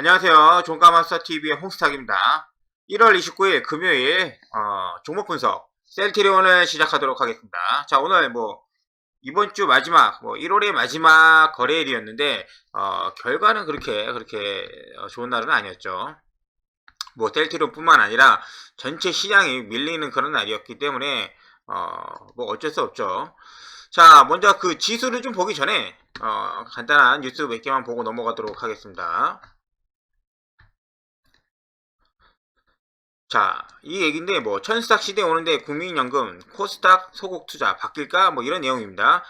안녕하세요. 종가마스터TV의 홍스탁입니다. 1월 29일 금요일 종목 분석 셀트리온을 시작하도록 하겠습니다. 자, 오늘 이번 주 마지막 1월의 마지막 거래일이었는데 결과는 그렇게 좋은 날은 아니었죠. 셀트리온뿐만 아니라 전체 시장이 밀리는 그런 날이었기 때문에 어쩔 수 없죠. 자, 먼저 그 지수를 좀 보기 전에 간단한 뉴스 몇 개만 보고 넘어가도록 하겠습니다. 자, 이 얘기인데 천스탁 시대 오는데 국민연금 코스닥 소국 투자 바뀔까 이런 내용입니다.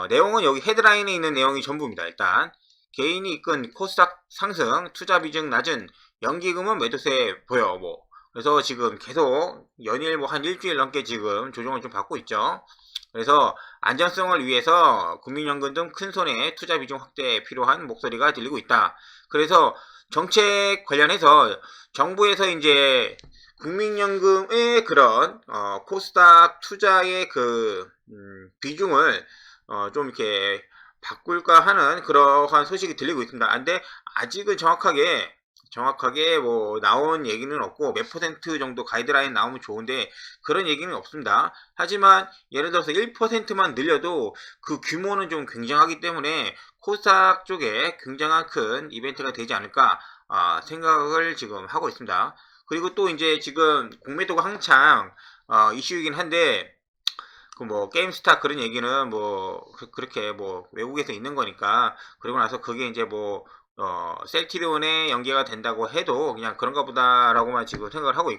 내용은 여기 헤드라인에 있는 내용이 전부입니다. 일단 개인이 이끈 코스닥 상승, 투자 비중 낮은 연기금은 매도세 보여 그래서 지금 계속 연일 한 일주일 넘게 지금 조정을 좀 받고 있죠. 그래서 안전성을 위해서 국민연금 등 큰손해 투자 비중 확대에 필요한 목소리가 들리고 있다. 그래서 정책 관련해서 정부에서 이제 국민연금의 그런 코스닥 투자의 비중을 좀 이렇게 바꿀까 하는 그러한 소식이 들리고 있습니다. 근데 아직은 정확하게 나온 얘기는 없고 몇 퍼센트 정도 가이드라인 나오면 좋은데 그런 얘기는 없습니다. 하지만 예를 들어서 1%만 늘려도 그 규모는 좀 굉장하기 때문에 코스닥 쪽에 굉장한 큰 이벤트가 되지 않을까 생각을 지금 하고 있습니다. 그리고 또 이제 지금 공매도가 한창 이슈이긴 한데 게임스타 그런 얘기는 그렇게 외국에서 있는 거니까 그리고 나서 그게 이제 셀트리온에 연계가 된다고 해도 그냥 그런가 보다라고만 지금 생각을 하고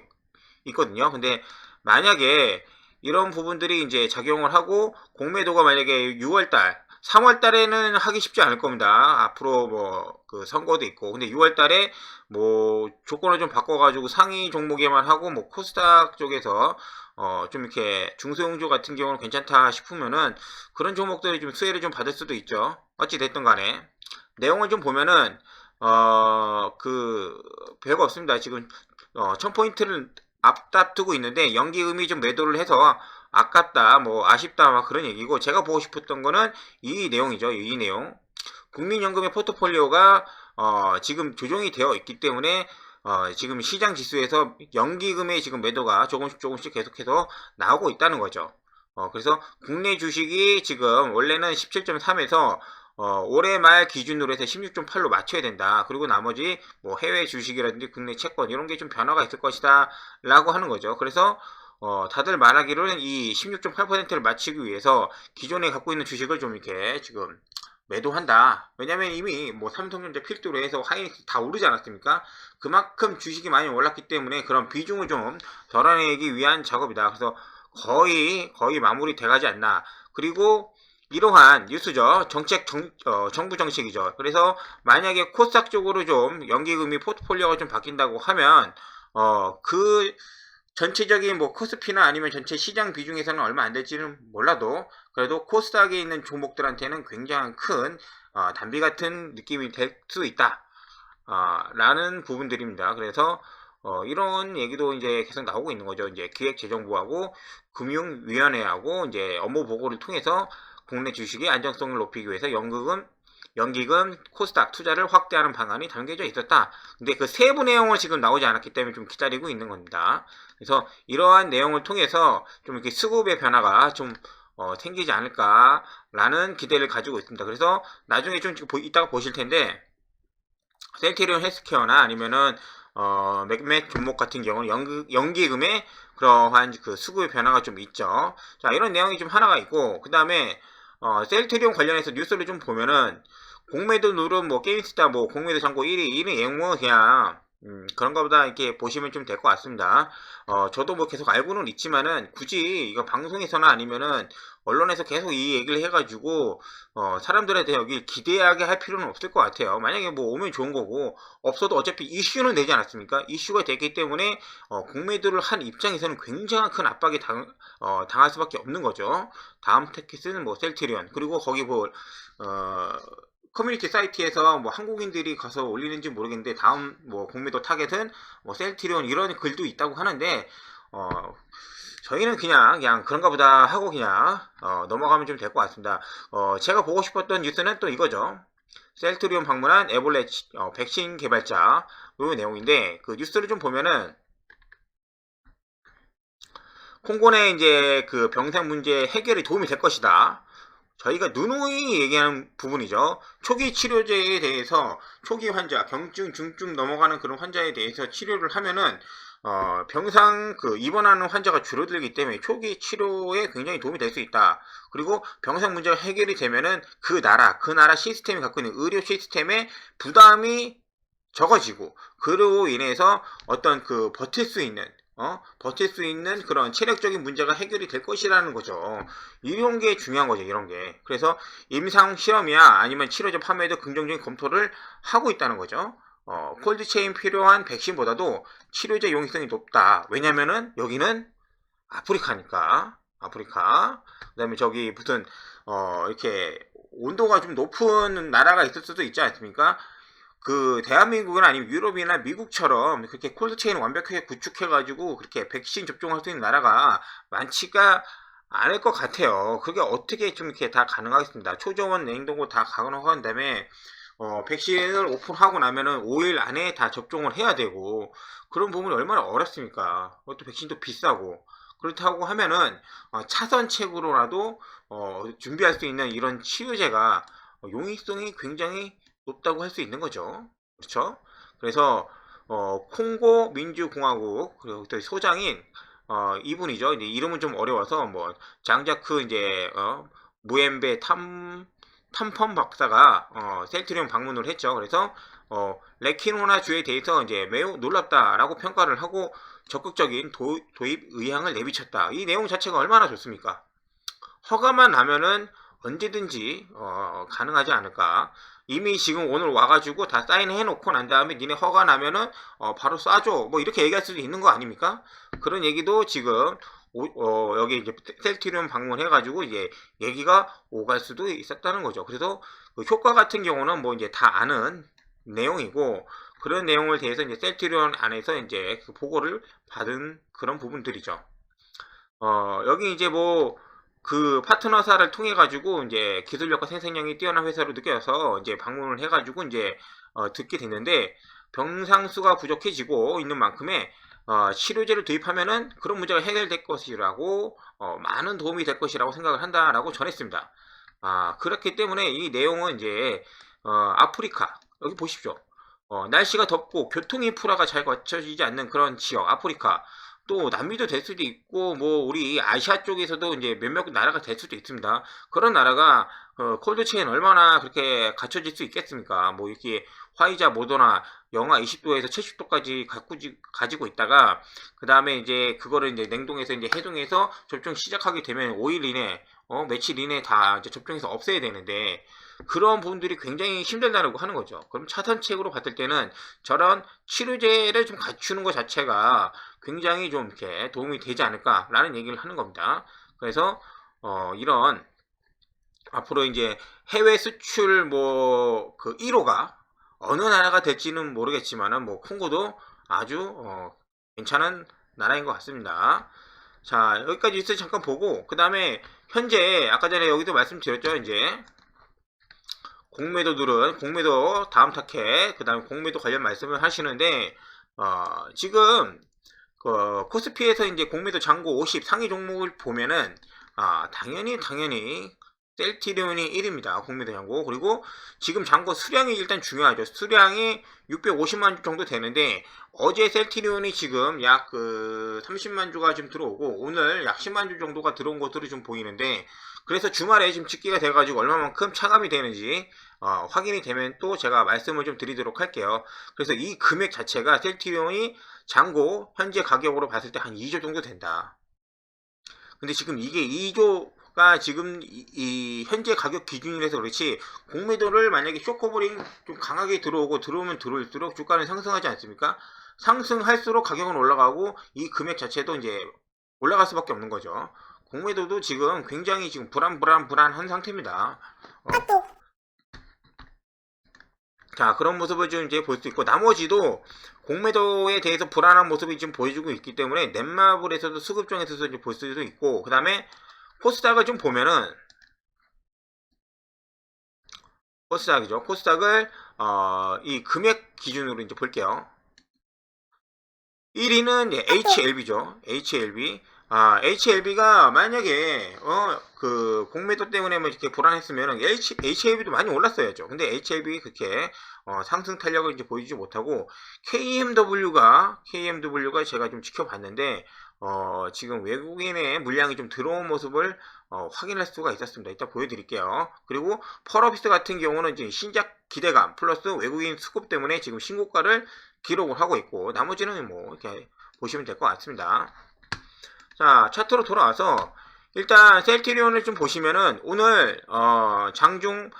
있거든요. 근데 만약에 이런 부분들이 이제 작용을 하고 공매도가 만약에 6월달 3월달에는 하기 쉽지 않을 겁니다. 앞으로 그 선거도 있고 근데 6월달에 조건을 좀 바꿔가지고 상위 종목에만 하고 코스닥 쪽에서 좀 이렇게 중소형주 같은 경우는 괜찮다 싶으면은 그런 종목들이 좀 수혜를 좀 받을 수도 있죠. 어찌 됐든 간에 내용을 좀 보면은 별거 없습니다. 지금 1000포인트를 앞다투고 있는데 연기금이 좀 매도를 해서 아깝다 아쉽다 그런 얘기고 제가 보고 싶었던 거는 이 내용이죠. 이 내용 국민연금의 포트폴리오가 지금 조정이 되어 있기 때문에 지금 시장 지수에서 연기금의 지금 매도가 조금씩 계속해서 나오고 있다는 거죠. 그래서 국내 주식이 지금 원래는 17.3에서 올해 말 기준으로 해서 16.8로 맞춰야 된다. 그리고 나머지 해외 주식이라든지 국내 채권 이런 게 좀 변화가 있을 것이다 라고 하는 거죠. 그래서 다들 말하기로는 이 16.8%를 맞추기 위해서 기존에 갖고 있는 주식을 좀 이렇게 지금 매도한다. 왜냐면 이미 삼성전자 필두로 해서 하이닉스 다 오르지 않았습니까? 그만큼 주식이 많이 올랐기 때문에 그런 비중을 좀 덜어내기 위한 작업이다. 그래서 거의 마무리 돼가지 않나. 그리고 이러한 뉴스죠. 정부 정책이죠. 그래서 만약에 코스닥 쪽으로 좀 연기금이 포트폴리오가 좀 바뀐다고 하면 그 전체적인 코스피나 아니면 전체 시장 비중에서는 얼마 안 될지는 몰라도 그래도 코스닥에 있는 종목들한테는 굉장히 큰 단비 같은 느낌이 될 수 있다 라는 부분들입니다. 그래서 이런 얘기도 이제 계속 나오고 있는 거죠. 이제 기획재정부하고 금융위원회하고 이제 업무 보고를 통해서 국내 주식의 안정성을 높이기 위해서 연기금 코스닥 투자를 확대하는 방안이 담겨져 있었다. 근데 그 세부 내용은 지금 나오지 않았기 때문에 좀 기다리고 있는 겁니다. 그래서 이러한 내용을 통해서 좀 이렇게 수급의 변화가 좀 생기지 않을까라는 기대를 가지고 있습니다. 그래서 나중에 좀 이따가 보실 텐데 셀트리온 헬스케어나 아니면은 맥맥 종목 같은 경우는 연기금의 그러한 그 수급의 변화가 좀 있죠. 자, 이런 내용이 좀 하나가 있고 그 다음에 셀트리온 관련해서 뉴스를 좀 보면은 공매도 누른 게임스타 공매도 창고 1위 이 내용은 그냥 그런가 보다 이렇게 보시면 좀 될 것 같습니다. 저도 계속 알고는 있지만은 굳이 이거 방송에서나 아니면은 언론에서 계속 이 얘기를 해가지고 사람들한테 여기 기대하게 할 필요는 없을 것 같아요. 만약에 오면 좋은 거고 없어도 어차피 이슈는 되지 않았습니까? 이슈가 됐기 때문에 공매도를 한 입장에서는 굉장한 큰 압박이 당할 수밖에 없는 거죠. 다음 타깃은 셀트리온 그리고 거기 커뮤니티 사이트에서 한국인들이 가서 올리는지 모르겠는데 다음 공매도 타겟은 셀트리온 이런 글도 있다고 하는데 저희는 그냥 그런가 보다 하고 그냥 넘어가면 좀 될 것 같습니다. 제가 보고 싶었던 뉴스는 또 이거죠. 셀트리온 방문한 에볼레 백신 개발자 요 내용인데 그 뉴스를 좀 보면은 콩고 내 이제 그 병상 문제 해결에 도움이 될 것이다. 저희가 누누이 얘기하는 부분이죠. 초기 치료제에 대해서 초기 환자, 경증, 중증 넘어가는 그런 환자에 대해서 치료를 하면은 병상 입원하는 환자가 줄어들기 때문에 초기 치료에 굉장히 도움이 될 수 있다. 그리고 병상 문제가 해결이 되면은 그 나라 시스템이 갖고 있는 의료 시스템의 부담이 적어지고 그로 인해서 어떤 버틸 수 있는 그런 체력적인 문제가 해결이 될 것이라는 거죠. 이런 게 중요한 거죠, 이런 게. 그래서 임상 실험이야 아니면 치료제 판매도 긍정적인 검토를 하고 있다는 거죠. 콜드체인 필요한 백신보다도 치료제 용이성이 높다. 왜냐면은 여기는 아프리카니까. 아프리카. 그 다음에 저기 무슨, 이렇게 온도가 좀 높은 나라가 있을 수도 있지 않습니까? 그 대한민국은 아니면 유럽이나 미국처럼 그렇게 콜드체인 완벽하게 구축해가지고 그렇게 백신 접종할 수 있는 나라가 많지가 않을 것 같아요. 그게 어떻게 좀 이렇게 다 가능하겠습니다. 초저온 냉동고 다 가능한 다음에 백신을 오픈하고 나면은 5일 안에 다 접종을 해야 되고 그런 부분이 얼마나 어렵습니까? 그것도 백신도 비싸고 그렇다고 하면은 차선책으로라도 준비할 수 있는 이런 치료제가 용이성이 굉장히 높다고 할 수 있는 거죠. 그렇죠? 그래서 콩고 민주공화국 그리고 또 소장인 이분이죠. 이제 이름은 좀 어려워서 뭐 장자크 이제 무엠베 탐펌 박사가 셀트리온 방문을 했죠. 그래서 레키노나 주에 대해서 이제 매우 놀랍다라고 평가를 하고 적극적인 도입 의향을 내비쳤다. 이 내용 자체가 얼마나 좋습니까? 허가만 나면은 언제든지 가능하지 않을까. 이미 지금 오늘 와가지고 다 사인해 놓고 난 다음에 니네 허가 나면은 바로 쏴줘. 뭐 이렇게 얘기할 수도 있는 거 아닙니까? 그런 얘기도 지금 여기 이제 셀트리온 방문해가지고 이제 얘기가 오갈 수도 있었다는 거죠. 그래서 그 효과 같은 경우는 뭐 이제 다 아는 내용이고 그런 내용을 대해서 이제 셀트리온 안에서 이제 그 보고를 받은 그런 부분들이죠. 여기 이제 뭐 그 파트너사를 통해 가지고 이제 기술력과 생산력이 뛰어난 회사로 느껴서 이제 방문을 해가지고 이제 듣게 됐는데 병상수가 부족해지고 있는 만큼에 치료제를 도입하면은 그런 문제가 해결될 것이라고 많은 도움이 될 것이라고 생각을 한다라고 전했습니다. 그렇기 때문에 이 내용은 이제 아프리카 여기 보십시오. 날씨가 덥고 교통 인프라가 잘 갖춰지지 않는 그런 지역 아프리카 또 남미도 될 수도 있고 뭐 우리 아시아 쪽에서도 이제 몇몇 나라가 될 수도 있습니다. 그런 나라가 콜드체인 얼마나 그렇게 갖춰질 수 있겠습니까? 뭐 이렇게 화이자 모더나 영하 20도에서 70도까지 가지고 있다가 그 다음에 이제 그거를 이제 냉동해서 이제 해동해서 접종 시작하게 되면 5일 이내 며칠 이내 다 이제 접종해서 없애야 되는데 그런 부분들이 굉장히 힘들다고 하는 거죠. 그럼 차선책으로 봤을 때는 저런 치료제를 좀 갖추는 것 자체가 굉장히 좀 이렇게 도움이 되지 않을까라는 얘기를 하는 겁니다. 그래서 이런 앞으로 이제 해외 수출 뭐 그 1호가 어느 나라가 될지는 모르겠지만은 뭐 콩고도 아주 괜찮은 나라인 것 같습니다. 자 여기까지 뉴스 잠깐 보고 그 다음에 현재 아까 전에 여기도 말씀드렸죠. 이제 공매도 다음 타켓 그 다음에 공매도 관련 말씀을 하시는데 지금 코스피에서 이제 공매도 잔고 50 상위 종목을 보면은 당연히 셀트리온이 1입니다. 공매도 잔고. 그리고 지금 잔고 수량이 일단 중요하죠. 수량이 650만 주 정도 되는데 어제 셀트리온이 지금 약 30만 주가 좀 들어오고 오늘 약 10만 주 정도가 들어온 것으로 좀 보이는데 그래서 주말에 지금 집계가 돼가지고 얼마만큼 차감이 되는지 확인이 되면 또 제가 말씀을 좀 드리도록 할게요. 그래서 이 금액 자체가 셀트리온이 잔고 현재 가격으로 봤을 때 한 2조 정도 된다. 근데 지금 이게 2조가 지금 이 현재 가격 기준이라서 그렇지 공매도를 만약에 쇼커버링 좀 강하게 들어오면 들어올수록 주가는 상승하지 않습니까? 상승할수록 가격은 올라가고 이 금액 자체도 이제 올라갈 수밖에 없는 거죠. 공매도도 지금 굉장히 지금 불안한 상태입니다. 자, 그런 모습을 좀 이제 볼 수 있고, 나머지도 공매도에 대해서 불안한 모습이 지금 보여주고 있기 때문에, 넷마블에서도 수급종에서도 이제 볼 수도 있고, 그 다음에 코스닥을 좀 보면은, 코스닥이죠. 코스닥을 이 금액 기준으로 이제 볼게요. 1위는 HLB죠. HLB. HLB가 만약에 그 공매도 때문에 뭐 이렇게 불안했으면 HLB도 많이 올랐어야죠. 근데 HLB 그렇게 상승 탄력을 이제 보이지 못하고 KMW가 제가 좀 지켜봤는데 지금 외국인의 물량이 좀 들어온 모습을 확인할 수가 있었습니다. 이따 보여드릴게요. 그리고 펄어비스 같은 경우는 이제 신작 기대감 플러스 외국인 수급 때문에 지금 신고가를 기록을 하고 있고 나머지는 뭐 이렇게 보시면 될 것 같습니다. 자, 차트로 돌아와서 일단 셀트리온을 좀 보시면은 오늘 장중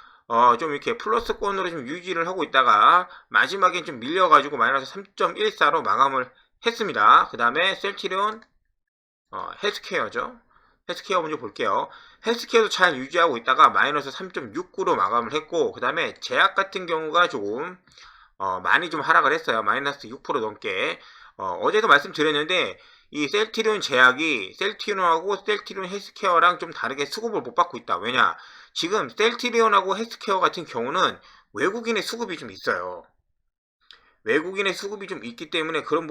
좀 이렇게 플러스권으로 좀 유지를 하고 있다가 마지막에 좀 밀려가지고 마이너스 3.14로 마감을 했습니다. 그 다음에 셀트리온 헬스케어죠. 헬스케어 먼저 볼게요. 헬스케어도 잘 유지하고 있다가 마이너스 3.69로 마감을 했고 그 다음에 제약 같은 경우가 조금 많이 좀 하락을 했어요. 마이너스 6% 넘게. 어제도 말씀드렸는데 이 셀트리온 제약이 셀트리온하고 셀트리온 헬스케어랑 좀 다르게 수급을 못 받고 있다. 왜냐? 지금 셀트리온하고 헬스케어 같은 경우는 외국인의 수급이 좀 있어요. 외국인의 수급이 좀 있기 때문에 그런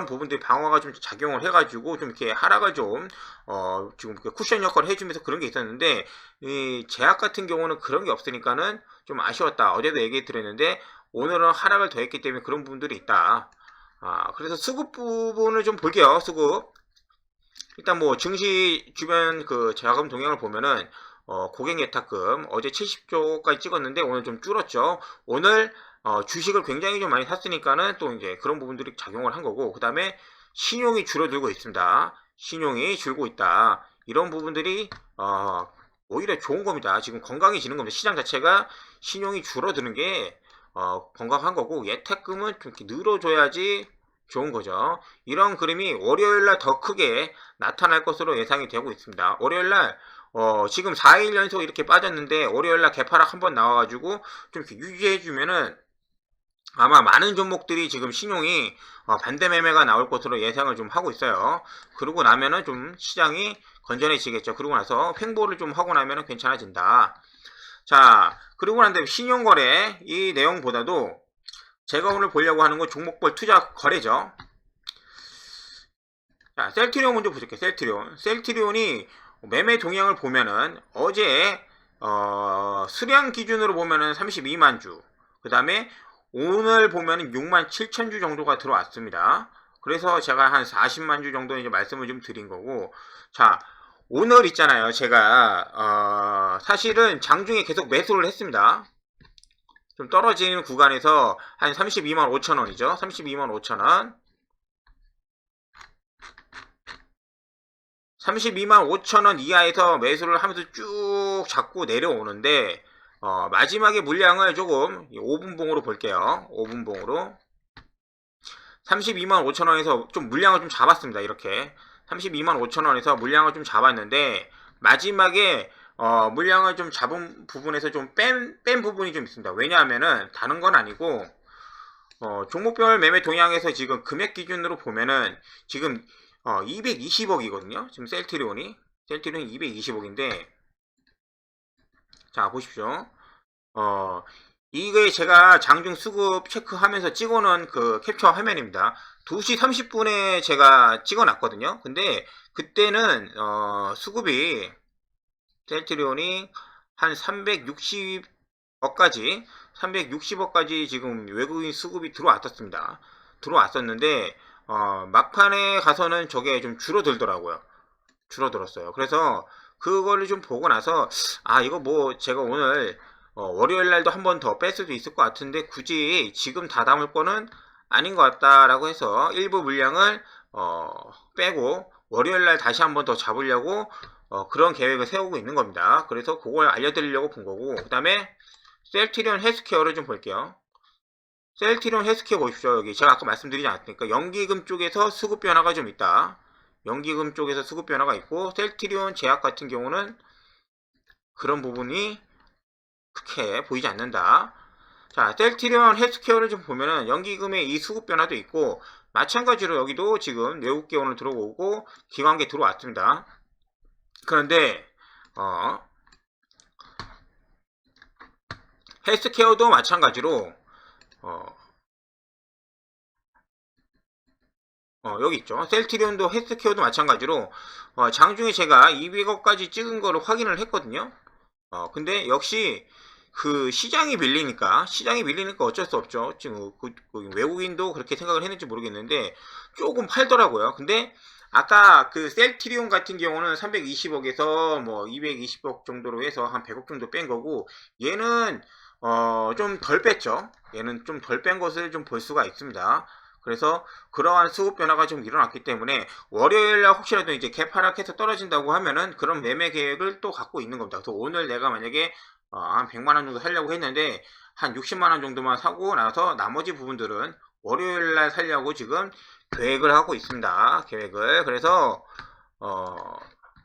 부분들이 방어가 좀 작용을 해가지고 좀 이렇게 하락을 좀 지금 쿠션 역할을 해주면서 그런 게 있었는데 이 제약 같은 경우는 그런 게 없으니까는 좀 아쉬웠다. 어제도 얘기 드렸는데 오늘은 하락을 더했기 때문에 그런 부분들이 있다. 그래서 수급 부분을 좀 볼게요. 수급. 일단 뭐 증시 주변 그 자금 동향을 보면은 고객 예탁금 어제 70조까지 찍었는데 오늘 좀 줄었죠. 오늘 주식을 굉장히 좀 많이 샀으니까는 또 이제 그런 부분들이 작용을 한 거고 그 다음에 신용이 줄어들고 있습니다. 신용이 줄고 있다. 이런 부분들이 오히려 좋은 겁니다. 지금 건강해지는 겁니다. 시장 자체가 신용이 줄어드는 게 건강한 거고 예탁금은 좀 이렇게 늘어줘야지 좋은 거죠. 이런 그림이 월요일날 더 크게 나타날 것으로 예상이 되고 있습니다. 월요일날 지금 4일 연속 이렇게 빠졌는데 월요일날 개파락 한번 나와가지고 좀 이렇게 유지해주면은 아마 많은 종목들이 지금 신용이 반대 매매가 나올 것으로 예상을 좀 하고 있어요. 그러고 나면은 좀 시장이 건전해지겠죠. 그러고 나서 횡보를 좀 하고 나면은 괜찮아진다. 자, 그리고 난 다음에 신용거래 이 내용보다도 제가 오늘 보려고 하는 건 종목별 투자 거래죠. 자, 셀트리온 먼저 보실게요. 셀트리온이 매매 동향을 보면은 어제 수량 기준으로 보면은 32만 주. 그 다음에 오늘 보면은 6만 7천 주 정도가 들어왔습니다. 그래서 제가 한 40만 주 정도 이제 말씀을 좀 드린 거고, 자, 오늘 있잖아요. 제가 사실은 장중에 계속 매수를 했습니다. 좀 떨어지는 구간에서 한 32만 5천 원이죠. 32만 5천 원. 32만 5천 원 이하에서 매수를 하면서 쭉 잡고 내려오는데 마지막에 물량을 조금 5분봉으로 볼게요. 5분봉으로 32만 5천 원에서 좀 물량을 좀 잡았습니다. 이렇게 32만 5천 원에서 물량을 좀 잡았는데 마지막에 물량을 좀 잡은 부분에서 좀 뺀 부분이 좀 있습니다. 왜냐하면은 다른 건 아니고 종목별 매매 동향에서 지금 금액 기준으로 보면은 지금 220억이거든요. 지금 셀트리온이 220억인데 자 보십시오. 이게 제가 장중 수급 체크하면서 찍어놓은 그 캡처 화면입니다. 2시 30분에 제가 찍어놨거든요. 근데 그때는 수급이 셀트리온이 한 360억까지 지금 외국인 수급이 들어왔었습니다. 들어왔었는데 막판에 가서는 저게 좀 줄어들더라고요. 줄어들었어요. 그래서 그거를 좀 보고 나서 이거 뭐 제가 오늘 월요일 날도 한 번 더 뺄 수도 있을 것 같은데 굳이 지금 다 담을 거는 아닌 것 같다라고 해서 일부 물량을 빼고 월요일 날 다시 한 번 더 잡으려고 그런 계획을 세우고 있는 겁니다. 그래서 그걸 알려드리려고 본 거고 그 다음에 셀트리온 헬스케어를 좀 볼게요. 셀트리온 헬스케어 보십시오. 여기 제가 아까 말씀드리지 않았습니까? 연기금 쪽에서 수급 변화가 좀 있다. 연기금 쪽에서 수급 변화가 있고 셀트리온 제약 같은 경우는 그런 부분이 크게 보이지 않는다. 자, 셀트리온 헬스케어를 좀 보면은 연기금의 이 수급 변화도 있고 마찬가지로 여기도 지금 외국계 오늘 들어오고 기관계 들어왔습니다. 그런데 헬스케어도 마찬가지로 여기 있죠. 셀트리온도 헬스케어도 마찬가지로 장중에 제가 200억까지 찍은 거를 확인을 했거든요. 근데 역시 그 시장이 밀리니까 어쩔 수 없죠. 지금 그 외국인도 그렇게 생각을 했는지 모르겠는데 조금 팔더라고요. 근데 아까 그 셀트리온 같은 경우는 320억에서 뭐 220억 정도로 해서 한 100억 정도 뺀 거고, 얘는 좀 덜 뺐죠. 얘는 좀 덜 뺀 것을 좀 볼 수가 있습니다. 그래서 그러한 수급 변화가 좀 일어났기 때문에 월요일날 혹시라도 이제 개파락해서 떨어진다고 하면은 그런 매매 계획을 또 갖고 있는 겁니다. 그래서 오늘 내가 만약에 한 100만원 정도 살려고 했는데 한 60만원 정도만 사고 나서 나머지 부분들은 월요일날 살려고 지금 계획을 하고 있습니다. 계획을. 그래서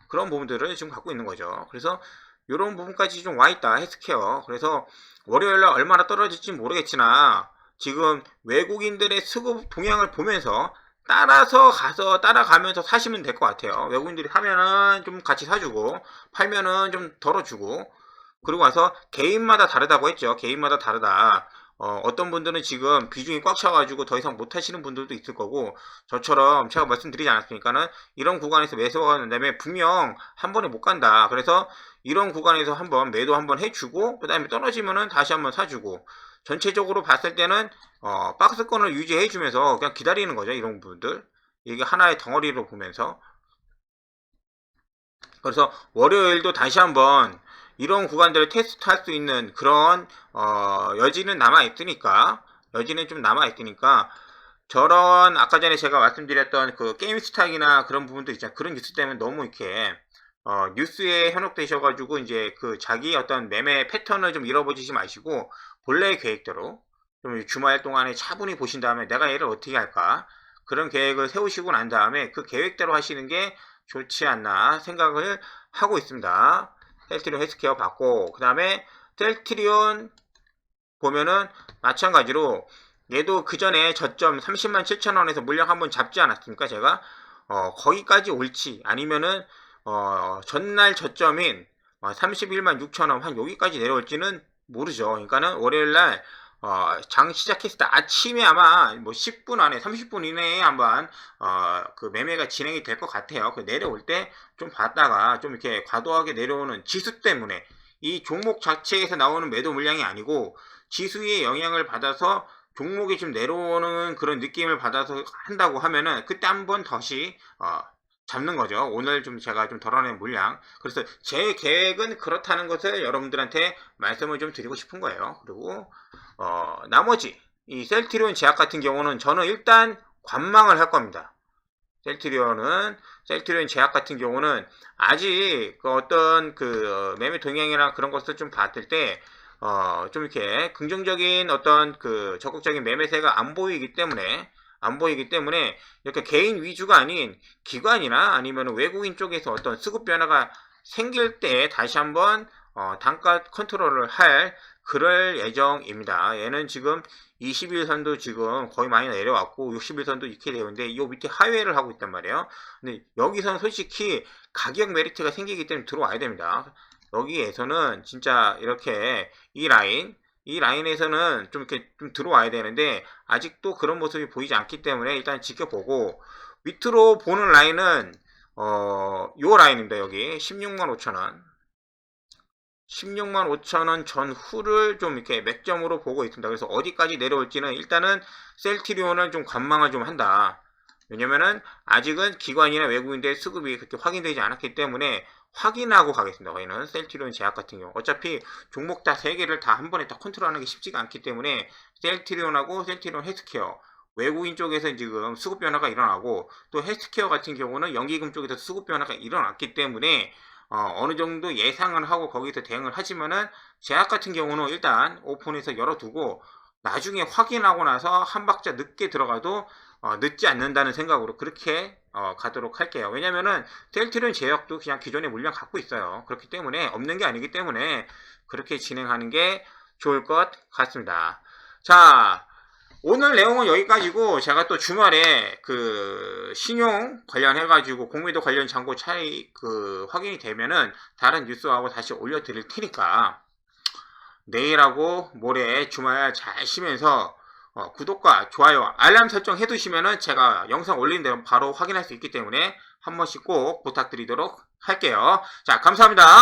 그런 부분들을 지금 갖고 있는 거죠. 그래서 이런 부분까지 좀 와있다, 헬스케어. 그래서 월요일날 얼마나 떨어질지 모르겠지나 지금 외국인들의 수급 동향을 보면서 따라가면서 사시면 될 것 같아요. 외국인들이 사면은 좀 같이 사주고, 팔면은 좀 덜어주고, 그리고 와서 개인마다 다르다고 했죠. 개인마다 다르다. 어떤 분들은 지금 비중이 꽉 차가지고 더 이상 못 하시는 분들도 있을 거고, 저처럼 제가 말씀드리지 않았습니까는 이런 구간에서 매수가 간다면 분명 한 번에 못 간다. 그래서 이런 구간에서 한번 매도 한번 해주고, 그 다음에 떨어지면은 다시 한번 사주고, 전체적으로 봤을 때는 박스권을 유지해주면서 그냥 기다리는 거죠. 이런 부분들. 이게 하나의 덩어리로 보면서. 그래서 월요일도 다시 한번 이런 구간들을 테스트할 수 있는 그런 여지는 좀 남아있으니까 저런 아까 전에 제가 말씀드렸던 그 게임스탁이나 그런 부분도 있잖아요. 그런 뉴스 때문에 너무 이렇게 뉴스에 현혹되셔가지고 이제 그 자기 어떤 매매 패턴을 좀 잃어버리지 마시고 본래의 계획대로 좀 주말 동안에 차분히 보신 다음에 내가 얘를 어떻게 할까, 그런 계획을 세우시고 난 다음에 그 계획대로 하시는 게 좋지 않나 생각을 하고 있습니다. 셀트리온 헬스케어 받고, 그 다음에 셀트리온 보면은 마찬가지로 얘도 그 전에 저점 30만 7천원에서 물량 한번 잡지 않았습니까? 제가 거기까지 올지 아니면은 전날 저점인 31만 6천원 한 여기까지 내려올지는 모르죠. 그러니까는 월요일날 장 시작했을 때 아침에 아마 뭐 10분 안에 30분 이내에 한번 그 매매가 진행이 될 것 같아요. 그 내려올 때 좀 봤다가 좀 이렇게 과도하게 내려오는 지수 때문에, 이 종목 자체에서 나오는 매도 물량이 아니고 지수의 영향을 받아서 종목이 좀 내려오는 그런 느낌을 받아서 한다고 하면은 그때 한번 다시 잡는 거죠. 오늘 좀 제가 좀 덜어낸 물량. 그래서 제 계획은 그렇다는 것을 여러분들한테 말씀을 좀 드리고 싶은 거예요. 그리고 나머지 이 셀트리온 제약 같은 경우는 저는 일단 관망을 할 겁니다. 셀트리온 제약 같은 경우는 아직 그 어떤 그 매매 동향이나 그런 것을 좀 봤을 때 좀 이렇게 긍정적인 어떤 그 적극적인 매매세가 안 보이기 때문에 이렇게 개인 위주가 아닌 기관이나 아니면 외국인 쪽에서 어떤 수급 변화가 생길 때 다시 한번 단가 컨트롤을 할 그럴 예정입니다. 얘는 지금 21선도 지금 거의 많이 내려왔고 61선도 이렇게 되는데 이 밑에 하회를 하고 있단 말이에요. 근데 여기서는 솔직히 가격 메리트가 생기기 때문에 들어와야 됩니다. 여기에서는 진짜 이렇게 이 라인에서는 좀 이렇게 좀 들어와야 되는데 아직도 그런 모습이 보이지 않기 때문에 일단 지켜보고, 밑으로 보는 라인은 요 라인입니다. 여기 16만 5천원 16만 5천원 전후를 좀 이렇게 맥점으로 보고 있습니다. 그래서 어디까지 내려올지는 일단은 셀트리온을 좀 관망을 좀 한다. 왜냐면은 아직은 기관이나 외국인들의 수급이 그렇게 확인되지 않았기 때문에 확인하고 가겠습니다. 저희는 셀트리온 제약 같은 경우 어차피 종목 다 3개를 다 한 번에 다 컨트롤하는 게 쉽지가 않기 때문에 셀트리온하고 셀트리온 헬스케어 외국인 쪽에서 지금 수급 변화가 일어나고, 또 헬스케어 같은 경우는 연기금 쪽에서 수급 변화가 일어났기 때문에 어느 정도 예상을 하고 거기서 대응을 하지만은 제약 같은 경우는 일단 오픈해서 열어두고 나중에 확인하고 나서 한 박자 늦게 들어가도 늦지 않는다는 생각으로 그렇게 가도록 할게요. 왜냐면은 셀트리온 제약도 그냥 기존에 물량 갖고 있어요. 그렇기 때문에 없는 게 아니기 때문에 그렇게 진행하는 게 좋을 것 같습니다. 자, 오늘 내용은 여기까지고, 제가 또 주말에 그 신용 관련해가지고 공매도 관련 잔고 차이 그 확인이 되면은 다른 뉴스하고 다시 올려드릴 테니까 내일하고 모레 주말 잘 쉬면서 구독과 좋아요, 알람 설정 해두시면은 제가 영상 올린 대로 바로 확인할 수 있기 때문에 한 번씩 꼭 부탁드리도록 할게요. 자, 감사합니다.